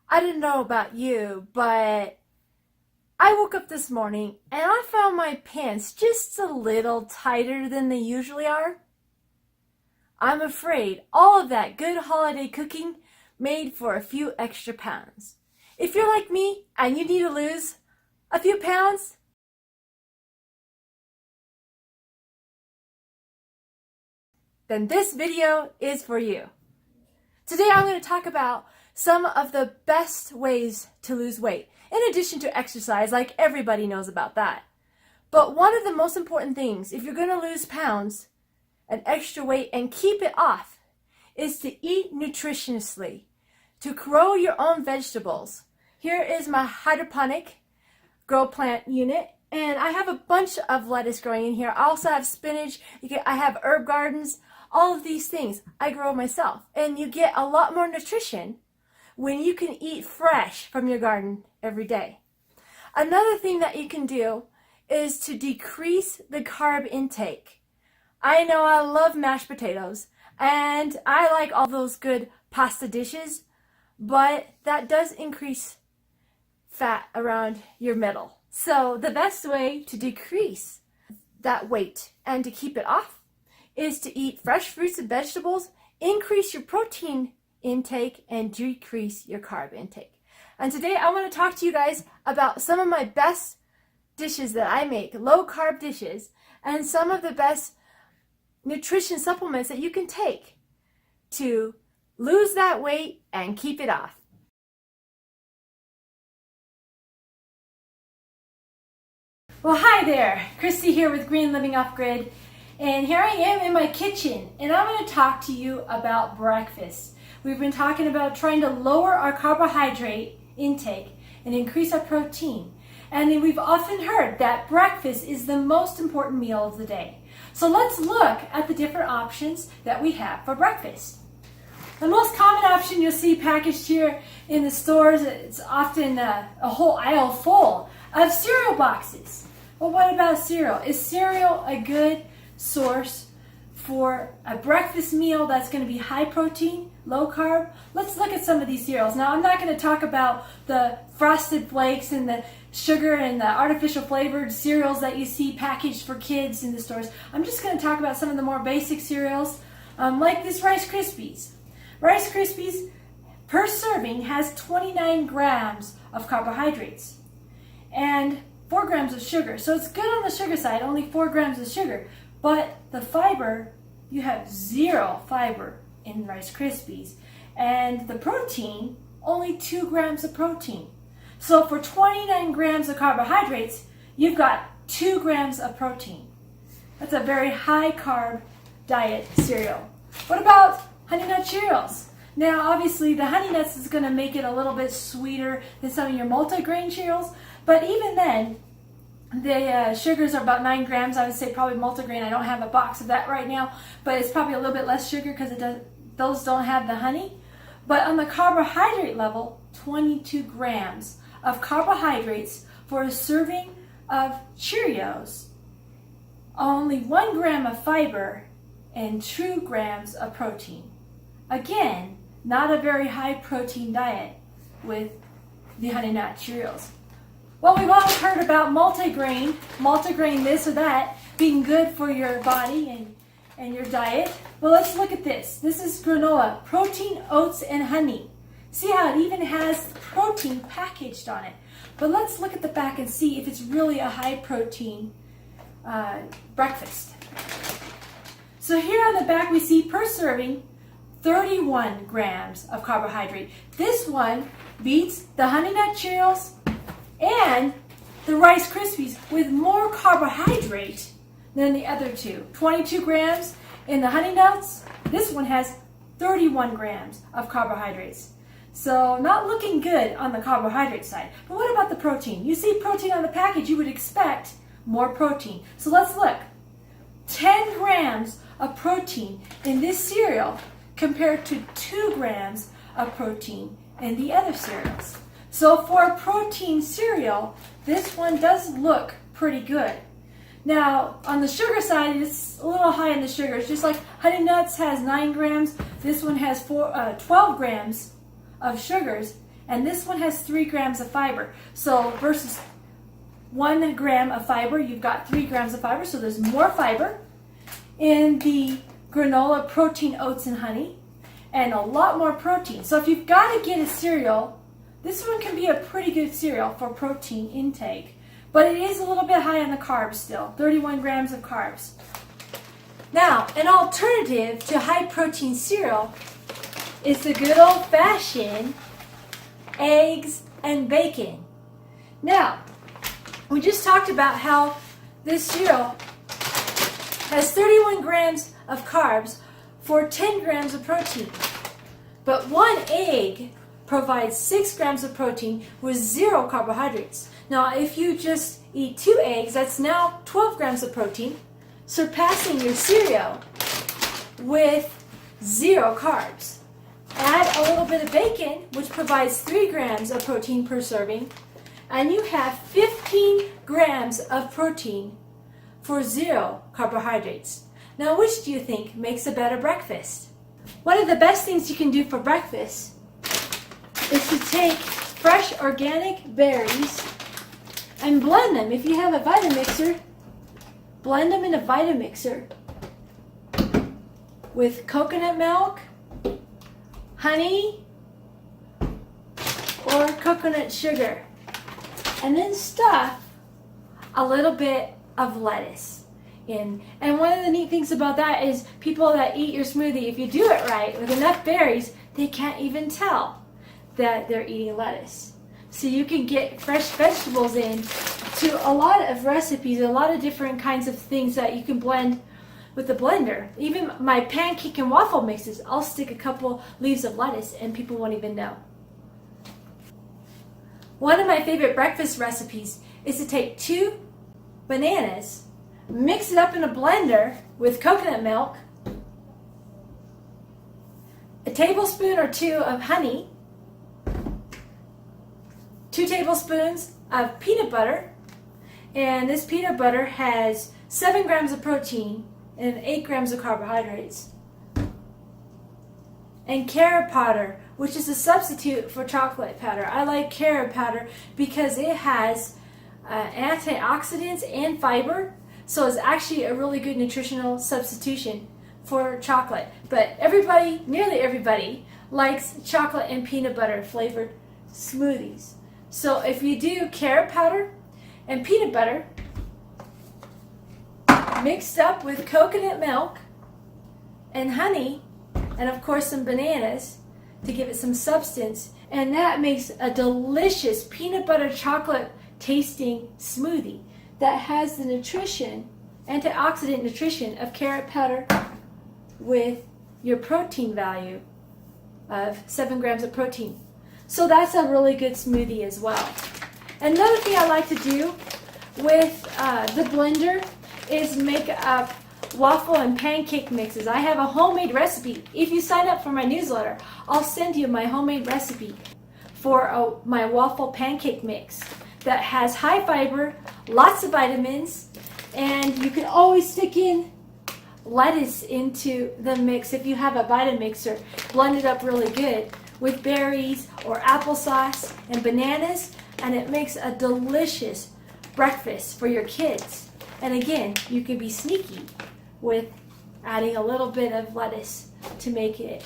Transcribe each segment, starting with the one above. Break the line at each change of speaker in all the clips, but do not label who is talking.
I didn't know about you, but I woke up this morning and I found my pants just a little tighter than they usually are. I'm afraid all of that good holiday cooking made for a few extra pounds. If you're like me and you need to lose a few pounds, then this video is for you. Today I'm going to talk about some of the best ways to lose weight, in addition to exercise, like everybody knows about that. But one of the most important things, if you're going to lose pounds and extra weight and keep it off, is to eat nutritiously, to grow your own vegetables. Here is my hydroponic grow plant unit, and I have a bunch of lettuce growing in here. I also have spinach, I have herb gardens, all of these things I grow myself. And you get a lot more nutrition when you can eat fresh from your garden every day. Another thing that you can do is to decrease the carb intake. I know I love mashed potatoes and I like all those good pasta dishes, but that does increase fat around your middle. So the best way to decrease that weight and to keep it off is to eat fresh fruits and vegetables, increase your protein intake, and decrease your carb intake. And today I want to talk to you guys about some of my best dishes that I make, low carb dishes, and some of the best nutrition supplements that you can take to lose that weight and keep it off. Well, hi there, Christy here with Green Living Off Grid, and here I am in my kitchen, and I'm going to talk to you about breakfast. We've been talking about trying to lower our carbohydrate intake and increase our protein, and then we've often heard that breakfast is the most important meal of the day. So let's look at the different options that we have for breakfast. The most common option you'll see packaged here in the stores, it's often a whole aisle full of cereal boxes. Well, what about cereal? Is cereal a good source for a breakfast meal that's going to be high protein, low carb? Let's look at some of these cereals. Now, I'm not going to talk about the Frosted Flakes and the sugar and the artificial flavored cereals that you see packaged for kids in the stores. I'm just going to talk about some of the more basic cereals, like this Rice Krispies. Rice Krispies per serving has 29 grams of carbohydrates and 4 grams of sugar. So it's good on the sugar side, only 4 grams of sugar. But the fiber, you have 0 fiber in Rice Krispies. And the protein, only 2 grams of protein. So for 29 grams of carbohydrates, you've got 2 grams of protein. That's a very high carb diet cereal. What about Honey Nut Cheerios? Now, obviously, the Honey Nuts is going to make it a little bit sweeter than some of your multigrain cereals. But even then, the sugars are about 9 grams. I would say probably multigrain. I don't have a box of that right now, but it's probably a little bit less sugar because those don't have the honey. But on the carbohydrate level, 22 grams of carbohydrates for a serving of Cheerios, only 1 gram of fiber, and 2 grams of protein. Again, not a very high protein diet with the Honey Nut Cheerios. Well, we've all heard about multigrain this or that, being good for your body and your diet. Well, let's look at this. This is granola, protein, oats, and honey. See how it even has protein packaged on it. But let's look at the back and see if it's really a high protein breakfast. So here on the back we see per serving 31 grams of carbohydrate. This one beats the Honey Nut Cheerios and the Rice Krispies with more carbohydrate than the other two. 22 grams in the Honey Nuts. This one has 31 grams of carbohydrates. So not looking good on the carbohydrate side. But what about the protein? You see protein on the package, you would expect more protein. So let's look. 10 grams of protein in this cereal compared to 2 grams of protein in the other cereals. So for a protein cereal, this one does look pretty good. Now, on the sugar side, it's a little high in the sugars. Just like Honey Nuts has 9 grams, this one has 12 grams of sugars. and this one has 3 grams of fiber. So versus 1 gram of fiber, you've got 3 grams of fiber, so there's more fiber in the granola protein oats and honey, and a lot more protein. So if you've got to get a cereal, this one can be a pretty good cereal for protein intake, but it is a little bit high on the carbs still, 31 grams of carbs. Now, an alternative to high protein cereal is the good old-fashioned eggs and bacon. Now, we just talked about how this cereal has 31 grams of carbs for 10 grams of protein. But 1 egg provides 6 grams of protein with 0 carbohydrates. Now, if you just eat 2 eggs, that's now 12 grams of protein, surpassing your cereal with 0 carbs. Add a little bit of bacon, which provides 3 grams of protein per serving, and you have 15 grams of protein for 0 carbohydrates. Now, which do you think makes a better breakfast? One of the best things you can do for breakfast is to take fresh organic berries and blend them. If you have a Vitae mixer, blend them in a Vitae mixer with coconut milk, honey, or coconut sugar. And then stuff a little bit of lettuce in. And one of the neat things about that is people that eat your smoothie, if you do it right with enough berries, they can't even tell that they're eating lettuce. So you can get fresh vegetables in to a lot of recipes, a lot of different kinds of things that you can blend with the blender. Even my pancake and waffle mixes, I'll stick a couple leaves of lettuce and people won't even know. One of my favorite breakfast recipes is to take 2 bananas, mix it up in a blender with coconut milk, a tablespoon or 2 of honey, 2 tablespoons of peanut butter, and this peanut butter has 7 grams of protein and 8 grams of carbohydrates. And carrot powder, which is a substitute for chocolate powder. I like carrot powder because it has antioxidants and fiber, so it's actually a really good nutritional substitution for chocolate. But everybody, nearly everybody, likes chocolate and peanut butter flavored smoothies. So if you do carrot powder and peanut butter mixed up with coconut milk and honey, and of course some bananas to give it some substance, and that makes a delicious peanut butter chocolate tasting smoothie that has the nutrition, antioxidant nutrition of carrot powder with your protein value of 7 grams of protein. So that's a really good smoothie as well. Another thing I like to do with the blender is make up waffle and pancake mixes. I have a homemade recipe. If you sign up for my newsletter, I'll send you my homemade recipe for my waffle pancake mix that has high fiber, lots of vitamins, and you can always stick in lettuce into the mix if you have a Vitae mixer. Blend it up really good with berries or applesauce and bananas, and it makes a delicious breakfast for your kids. And again, you can be sneaky with adding a little bit of lettuce to make it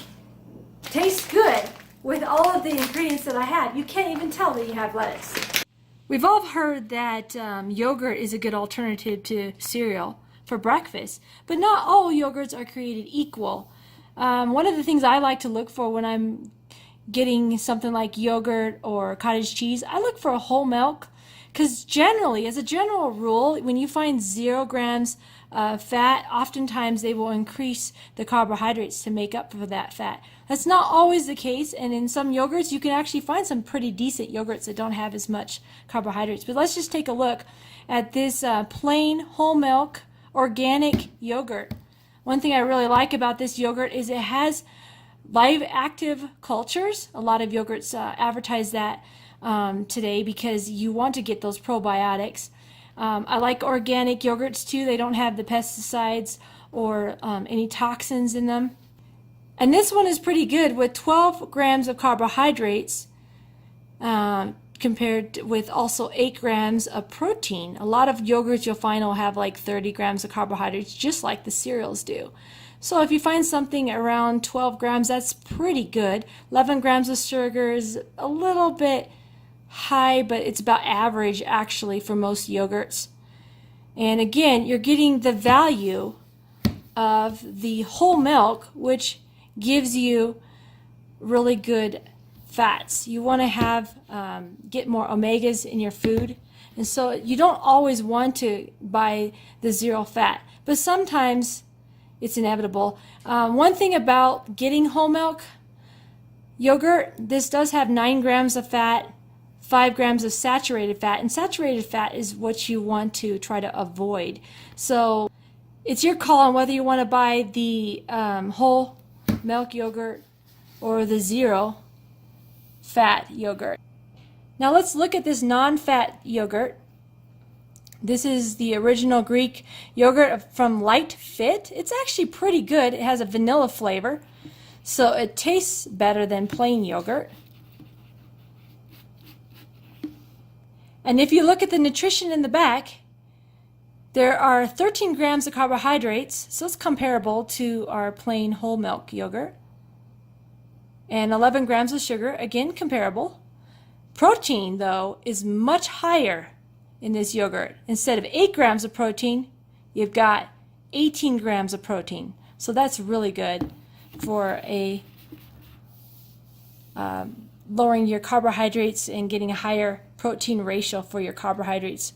taste good with all of the ingredients that I have. You can't even tell that you have lettuce. We've all heard that yogurt is a good alternative to cereal for breakfast, but not all yogurts are created equal. One of the things I like to look for when I'm getting something like yogurt or cottage cheese, I look for a whole milk, because generally, as a general rule, when you find 0 grams of fat, oftentimes they will increase the carbohydrates to make up for that fat. That's not always the case, and in some yogurts you can actually find some pretty decent yogurts that don't have as much carbohydrates. But let's just take a look at this plain whole milk organic yogurt. One thing I really like about this yogurt is it has live active cultures. A lot of yogurts advertise that today because you want to get those probiotics. I like organic yogurts too. They don't have the pesticides or any toxins in them. And this one is pretty good with 12 grams of carbohydrates compared with also 8 grams of protein. A lot of yogurts you'll find will have like 30 grams of carbohydrates, just like the cereals do. So if you find something around 12 grams, that's pretty good. 11 grams of sugar is a little bit high, but it's about average actually for most yogurts. And again, you're getting the value of the whole milk, which gives you really good fats. You want to have get more omegas in your food, and so you don't always want to buy the zero fat, but sometimes it's inevitable. One thing about getting whole milk yogurt, this does have 9 grams of fat, 5 grams of saturated fat, and saturated fat is what you want to try to avoid. So it's your call on whether you want to buy the whole milk yogurt or the zero fat yogurt. Now let's look at this non-fat yogurt. This is the original Greek yogurt from Light Fit. It's actually pretty good. It has a vanilla flavor, so it tastes better than plain yogurt. And if you look at the nutrition in the back, there are 13 grams of carbohydrates, so it's comparable to our plain whole milk yogurt. And 11 grams of sugar, again comparable. Protein, though, is much higher in this yogurt. Instead of 8 grams of protein, you've got 18 grams of protein. So that's really good for a lowering your carbohydrates and getting a higher protein ratio for your carbohydrates.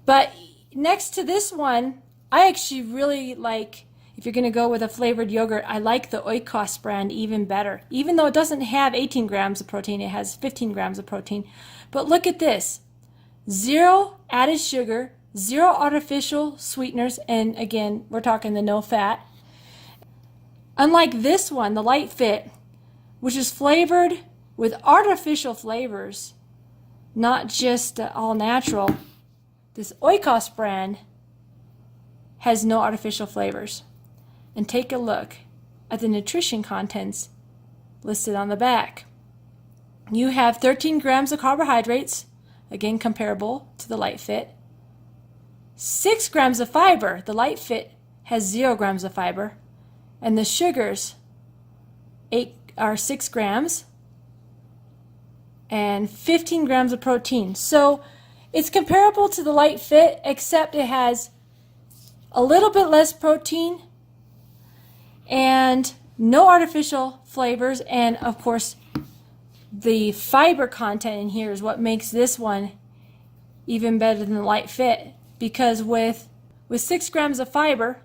But next to this one, I actually really like, if you're going to go with a flavored yogurt, I like the Oikos brand even better. Even though it doesn't have 18 grams of protein, it has 15 grams of protein. But look at this. 0 added sugar, 0 artificial sweeteners, and again, we're talking the no fat. Unlike this one, the Light Fit, which is flavored with artificial flavors, not just all natural, this Oikos brand has no artificial flavors. And take a look at the nutrition contents listed on the back. You have 13 grams of carbohydrates, again comparable to the Light Fit. 6 grams of fiber. The Light Fit has 0 grams of fiber. And the sugars 6 grams and 15 grams of protein. So it's comparable to the Light Fit, except it has a little bit less protein and no artificial flavors, and of course the fiber content in here is what makes this one even better than the Light Fit, because with 6 grams of fiber,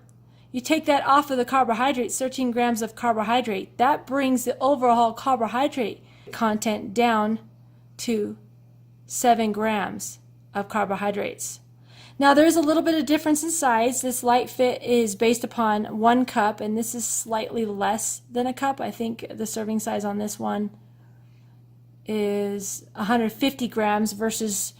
you take that off of the carbohydrates, 13 grams of carbohydrate, that brings the overall carbohydrate content down to 7 grams of carbohydrates. Now there's a little bit of difference in size. This Light Fit is based upon 1 cup, and this is slightly less than a cup. I think the serving size on this one is 150 grams versus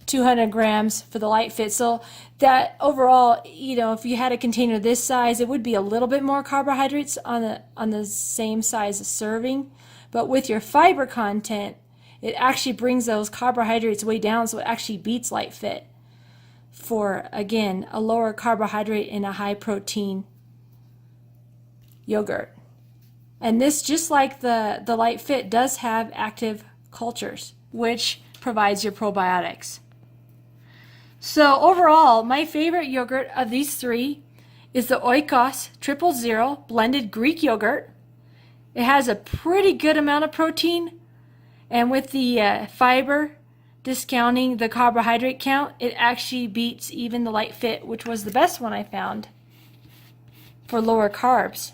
200 grams for the Light Fit. So that overall, if you had a container this size, it would be a little bit more carbohydrates on the same size serving. But with your fiber content, it actually brings those carbohydrates way down, so it actually beats Light Fit for, again, a lower carbohydrate and a high protein yogurt. And this, just like the Light Fit, does have active cultures, which provides your probiotics. So overall, my favorite yogurt of these 3 is the Oikos 000 blended Greek yogurt. It has a pretty good amount of protein, and with the fiber discounting the carbohydrate count, it actually beats even the Light Fit, which was the best one I found for lower carbs.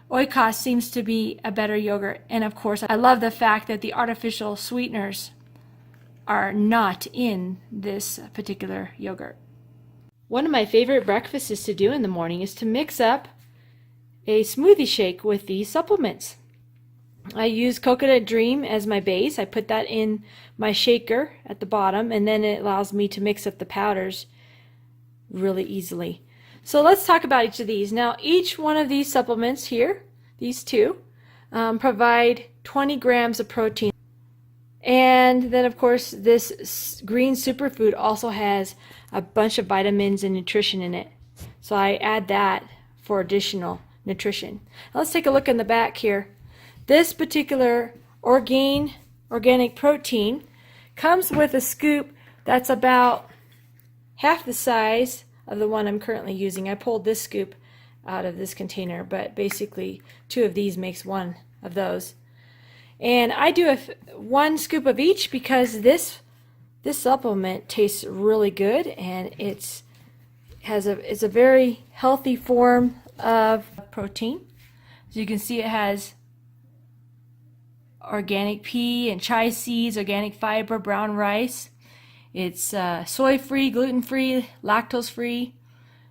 Oikos seems to be a better yogurt, and of course I love the fact that the artificial sweeteners are not in this particular yogurt. One of my favorite breakfasts to do in the morning is to mix up a smoothie shake with these supplements. I use Coconut Dream as my base. I put that in my shaker at the bottom, and then it allows me to mix up the powders really easily. So let's talk about each of these. Now, each one of these supplements here, these 2, provide 20 grams of protein. And then, of course, this green superfood also has a bunch of vitamins and nutrition in it. So I add that for additional nutrition. Now let's take a look in the back here. This particular organic protein comes with a scoop that's about half the size of the one I'm currently using. I pulled this scoop out of this container, but basically 2 of these makes 1 of those. And I do 1 scoop of each because this supplement tastes really good, and it's a very healthy form of protein. As you can see, it has organic pea and chia seeds, organic fiber, brown rice. It's soy-free, gluten-free, lactose-free,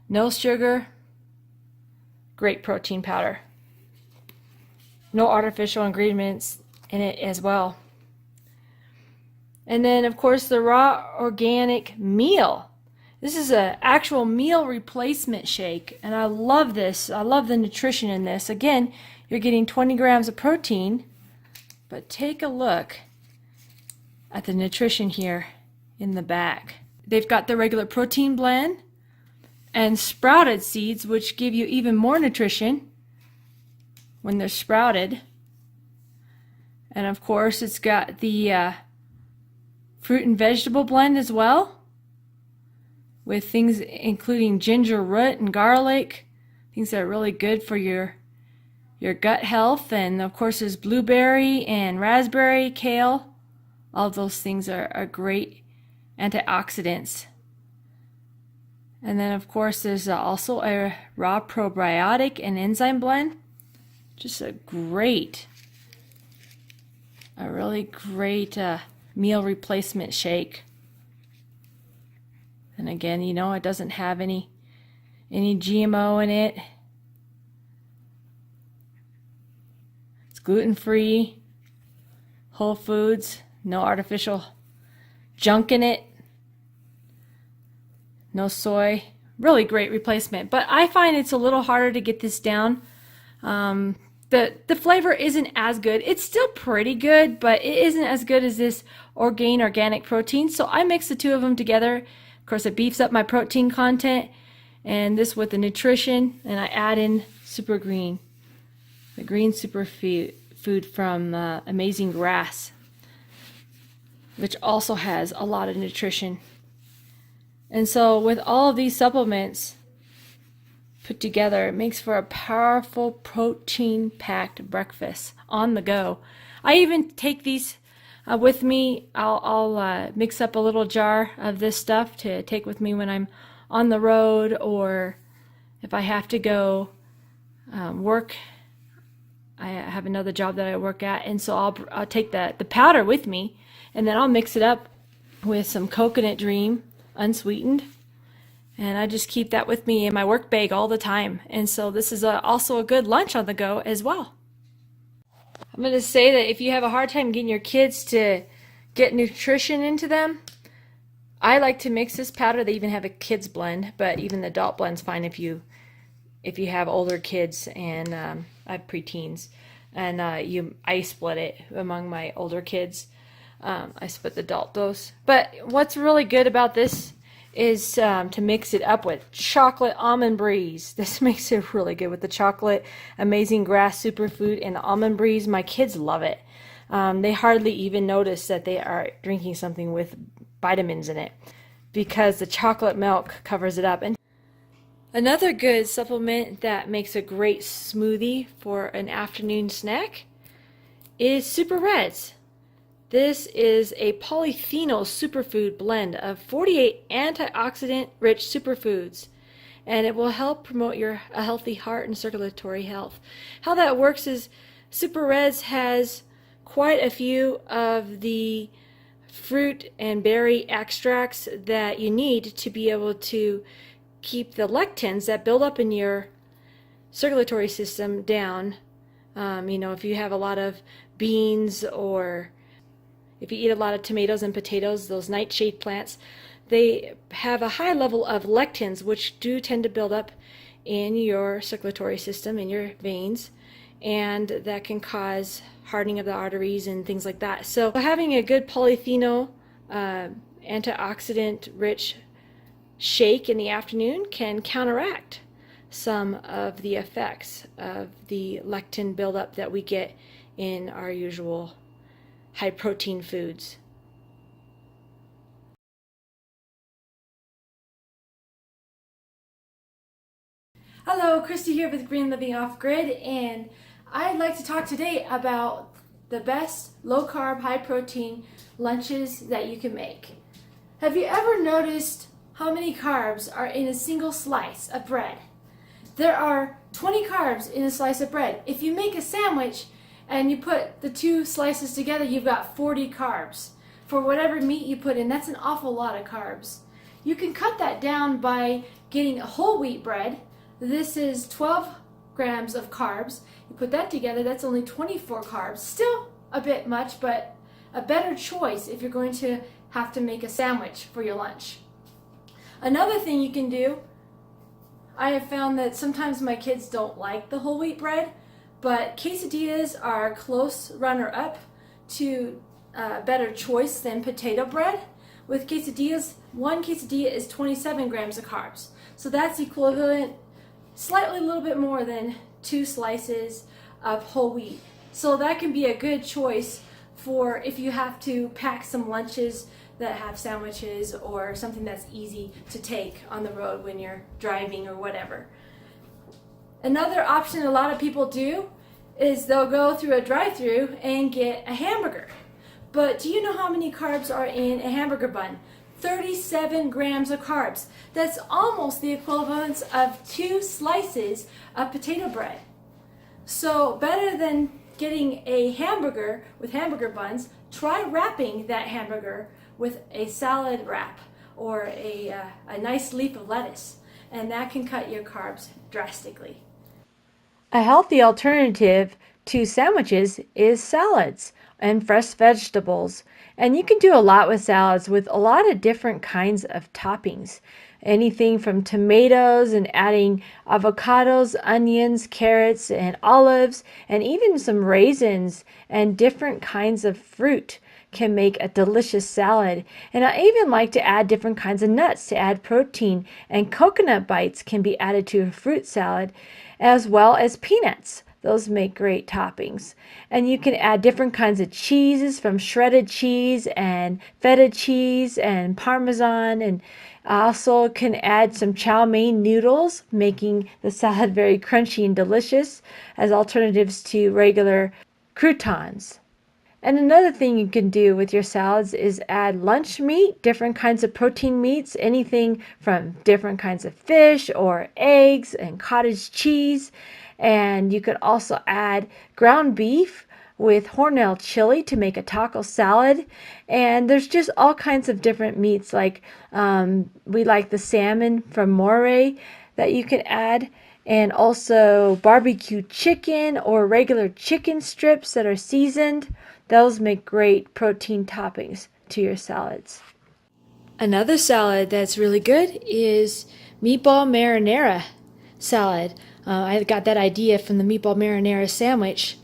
no sugar. Great protein powder. No artificial ingredients in it as well. And then, of course, the raw organic meal. This is an actual meal replacement shake, and I love this. I love the nutrition in this. Again, you're getting 20 grams of protein, but take a look at the nutrition here in the back. They've got the regular protein blend and sprouted seeds, which give you even more nutrition when they're sprouted. And of course, it's got the fruit and vegetable blend as well, with things including ginger root and garlic, things that are really good for your gut health. And of course, there's blueberry and raspberry, kale. All of those things are great antioxidants. And then, of course, there's also a raw probiotic and enzyme blend. Just a really great meal replacement shake. And again, you know, it doesn't have any GMO in it. It's gluten-free, whole foods, no artificial junk in it, no soy. Really great replacement. But I find it's a little harder to get this down. The flavor isn't as good. It's still pretty good, but it isn't as good as this organic protein. So I mix the 2 of them together. Of course, it beefs up my protein content, and this with the nutrition, and I add in super green, the green superfood from Amazing Grass, which also has a lot of nutrition. And so with all of these supplements put together, it makes for a powerful protein-packed breakfast on the go. I even take these with me. I'll mix up a little jar of this stuff to take with me when I'm on the road, or if I have to go work. I have another job that I work at, and so I'll take the powder with me, and then I'll mix it up with some Coconut Dream unsweetened, and I just keep that with me in my work bag all the time. And so this is also a good lunch on the go as well. I'm going to say that if you have a hard time getting your kids to get nutrition into them, I like to mix this powder. They even have a kids blend, but even the adult blend's fine if you have older kids, and I have preteens, and I split it among my older kids. I split the adult dose. But what's really good about this is to mix it up with chocolate almond breeze. This makes it really good with the chocolate Amazing Grass superfood and the almond breeze. My kids love it. They hardly even notice that they are drinking something with vitamins in it, because the chocolate milk covers it up. And another good supplement that makes a great smoothie for an afternoon snack is Super Reds. This is a polyphenol superfood blend of 48 antioxidant-rich superfoods, and it will help promote a healthy heart and circulatory health. How that works is Super Reds has quite a few of the fruit and berry extracts that you need to be able to keep the lectins that build up in your circulatory system down. If you have a lot of beans, or if you eat a lot of tomatoes and potatoes, those nightshade plants, they have a high level of lectins, which do tend to build up in your circulatory system, in your veins, and that can cause hardening of the arteries and things like that. So having a good polyphenol antioxidant rich shake in the afternoon can counteract some of the effects of the lectin buildup that we get in our usual high protein foods. Hello, Christy here with Green Living Off Grid, and I'd like to talk today about the best low carb, high protein lunches that you can make. Have you ever noticed how many carbs are in a single slice of bread? There are 20 carbs in a slice of bread. If you make a sandwich and you put the two slices together, you've got 40 carbs. For whatever meat you put in, that's an awful lot of carbs. You can cut that down by getting a whole wheat bread. This is 12 grams of carbs. You put that together, that's only 24 carbs. Still a bit much, but a better choice if you're going to have to make a sandwich for your lunch. Another thing you can do, I have found that sometimes my kids don't like the whole wheat bread, but quesadillas are a close runner-up to a better choice than potato bread. With quesadillas, one quesadilla is 27 grams of carbs. So that's equivalent, slightly a little bit more than 2 slices of whole wheat. So that can be a good choice for if you have to pack some lunches that have sandwiches or something that's easy to take on the road when you're driving or whatever. Another option a lot of people do is they'll go through a drive-thru and get a hamburger. But do you know how many carbs are in a hamburger bun? 37 grams of carbs. That's almost the equivalent of 2 slices of potato bread. So better than getting a hamburger with hamburger buns, try wrapping that hamburger with a salad wrap or a nice leaf of lettuce, and that can cut your carbs drastically. A healthy alternative to sandwiches is salads and fresh vegetables. And you can do a lot with salads with a lot of different kinds of toppings. Anything from tomatoes and adding avocados, onions, carrots, and olives, and even some raisins and different kinds of fruit can make a delicious salad. And I even like to add different kinds of nuts to add protein, and coconut bites can be added to a fruit salad, as well as peanuts. Those make great toppings. And you can add different kinds of cheeses, from shredded cheese and feta cheese and Parmesan, and also can add some chow mein noodles, making the salad very crunchy and delicious as alternatives to regular croutons. And another thing you can do with your salads is add lunch meat, different kinds of protein meats, anything from different kinds of fish or eggs and cottage cheese. And you could also add ground beef with Hormel chili to make a taco salad. And there's just all kinds of different meats, like we like the salmon from Moray that you can add, and also barbecue chicken or regular chicken strips that are seasoned. Those make great protein toppings to your salads. Another salad that's really good is meatball marinara salad. I got that idea from the meatball marinara sandwich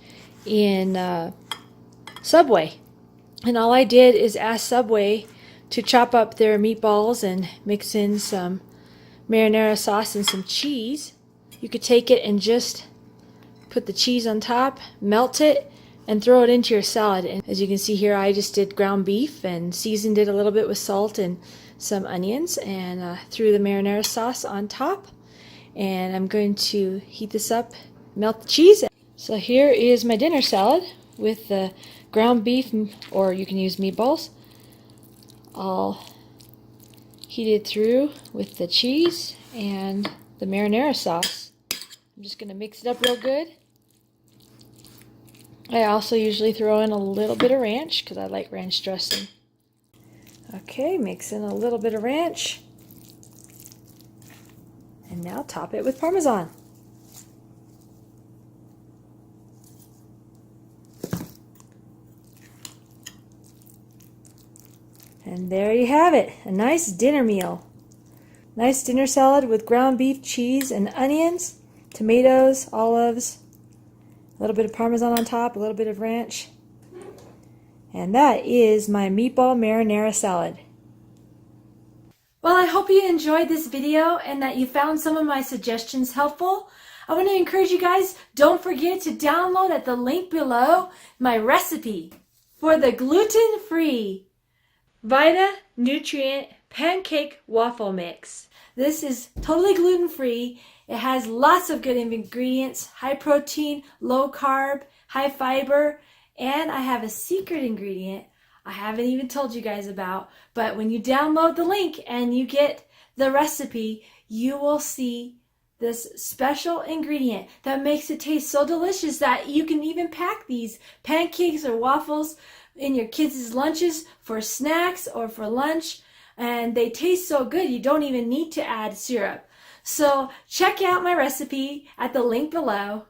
in Subway. And all I did is ask Subway to chop up their meatballs and mix in some marinara sauce and some cheese. You could take it and just put the cheese on top, melt it, and throw it into your salad. And as you can see here, I just did ground beef and seasoned it a little bit with salt and some onions, and threw the marinara sauce on top. And I'm going to heat this up, melt the cheese. So here is my dinner salad with the ground beef, or you can use meatballs, all heated through with the cheese and the marinara sauce. I'm just going to mix it up real good. I also usually throw in a little bit of ranch because I like ranch dressing. Okay, mix in a little bit of ranch. And now top it with Parmesan. And there you have it, a nice dinner meal. Nice dinner salad with ground beef, cheese, and onions, tomatoes, olives, A little bit of Parmesan on top, a little bit of ranch. And that is my meatball marinara salad. Well, I hope you enjoyed this video and that you found some of my suggestions helpful. I want to encourage you guys, don't forget to download at the link below my recipe for the gluten-free Vitae Nutrient Pancake Waffle Mix. This is totally gluten-free. It has lots of good ingredients, high protein, low carb, high fiber, and I have a secret ingredient I haven't even told you guys about, but when you download the link and you get the recipe, you will see this special ingredient that makes it taste so delicious that you can even pack these pancakes or waffles in your kids' lunches for snacks or for lunch, and they taste so good you don't even need to add syrup. So check out my recipe at the link below.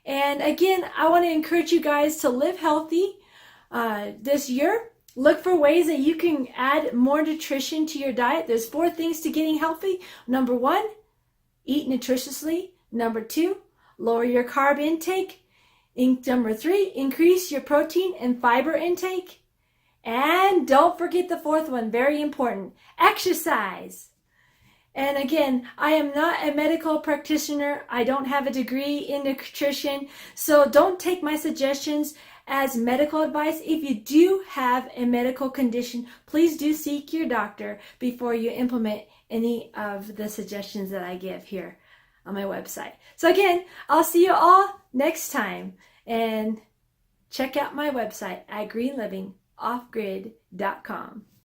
And again, I want to encourage you guys to live healthy this year. Look for ways that you can add more nutrition to your diet. There's 4 things to getting healthy. Number 1, eat nutritiously. Number 2, lower your carb intake. Number 3, increase your protein and fiber intake. And don't forget the 4th one, very important, exercise. And again, I am not a medical practitioner. I don't have a degree in nutrition. So don't take my suggestions as medical advice. If you do have a medical condition, please do seek your doctor before you implement any of the suggestions that I give here on my website. So again, I'll see you all next time, and check out my website at greenlivingoffgrid.com.